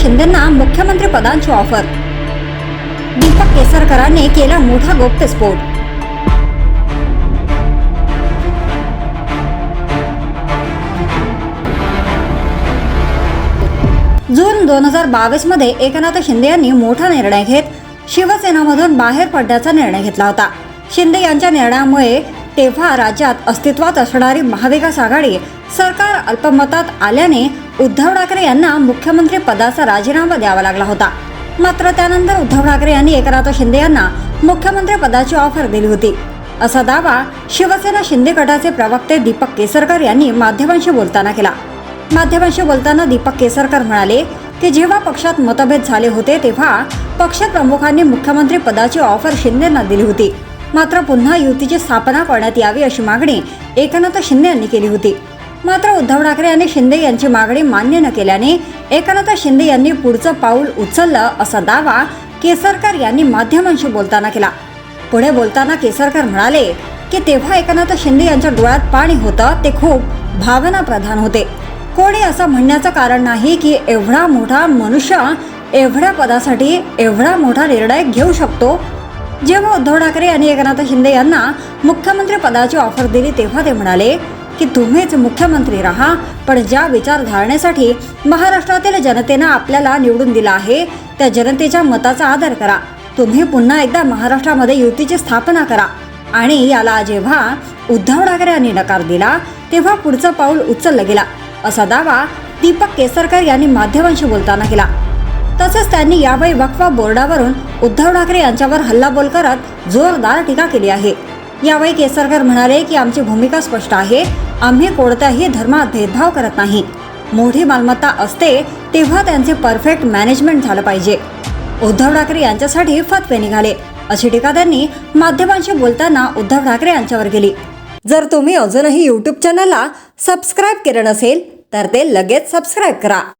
शिंदेंना मुख्यमंत्री पदाची ऑफर. दीपक केसरकरांनी केला मोठा गौप्यस्फोट. जून 2022 मध्ये एकनाथ शिंदे यांनी मोठा निर्णय घेत शिवसेनामधून बाहेर पडण्याचा निर्णय घेतला होता. शिंदे यांच्या निर्णयामुळे तेव्हा राज्यात अस्तित्वात असणारी महाविकास आघाडी सरकार अल्पमतात आल्याने उद्धव ठाकरे यांना मुख्यमंत्री पदाचा राजीनामा द्यावा लागला होता. मात्र त्यानंतर उद्धव ठाकरे यांनी एकनाथ शिंदे यांना मुख्यमंत्री पदाची ऑफर दिली होती, असा दावा शिवसेना शिंदे गटाचे प्रवक्ते दीपक केसरकर यांनी माध्यमांशी बोलताना केला. माध्यमांशी बोलताना दीपक केसरकर म्हणाले की जेव्हा पक्षात मतभेद झाले होते तेव्हा पक्षप्रमुखांनी मुख्यमंत्री पदाची ऑफर शिंदेंना दिली होती. मात्र पुन्हा युतीची स्थापना करण्यात यावी अशी मागणी एकनाथ शिंदे यांनी केली होती. मात्र उद्धव ठाकरे यांनी शिंदे यांची मागणी मान्य न केल्याने एकनाथ शिंदे यांनी पुढचं पाऊल उचललं, असा दावा केसरकर यांनी माध्यमांशी बोलताना केला. पुढे बोलताना केसरकर म्हणाले की तेव्हा एकनाथ शिंदे यांच्या डोळ्यात पाणी होतं, ते खूप भावनाप्रधान होते. कोणी असं म्हणण्याचं कारण नाही की एवढा मोठा मनुष्य एवढ्या पदासाठी एवढा मोठा निर्णय घेऊ शकतो. जेव्हा उद्धव ठाकरे यांनी एकनाथ शिंदे यांना मुख्यमंत्री पदाची ऑफर दिली तेव्हा ते म्हणाले की तुम्हीच मुख्यमंत्री राहा, पण ज्या विचारधारणेसाठी महाराष्ट्रातील जनतेनं आपल्याला निवडून दिलं आहे त्या जनतेच्या मताचा आदर करा. तुम्ही पुन्हा एकदा महाराष्ट्रामध्ये युतीची स्थापना करा. आणि याला जेव्हा उद्धव ठाकरे यांनी नकार दिला तेव्हा पुढचं पाऊल उचललं गेला, असा दावा दीपक केसरकर यांनी माध्यमांशी बोलताना केला. तसंच त्यांनी यावेळी वक्फ बोर्डावरून उद्धव ठाकरे यांच्यावर हल्लाबोल करत जोरदार टीका केली आहे. यावेळी केसरकर म्हणाले की आमची भूमिका स्पष्ट आहे, आम्ही कोणत्याही धर्मात भेदभाव करत नाही. मोठी मालमत्ता असते तेव्हा त्यांचे परफेक्ट मॅनेजमेंट झालं पाहिजे. उद्धव ठाकरे यांच्यासाठी फतवे निघाले, अशी टीका त्यांनी माध्यमांशी बोलताना उद्धव ठाकरे यांच्यावर केली. जर तुम्ही अजूनही YouTube चॅनलला सबस्क्राईब केलं नसेल तर ते लगेच सबस्क्राईब करा.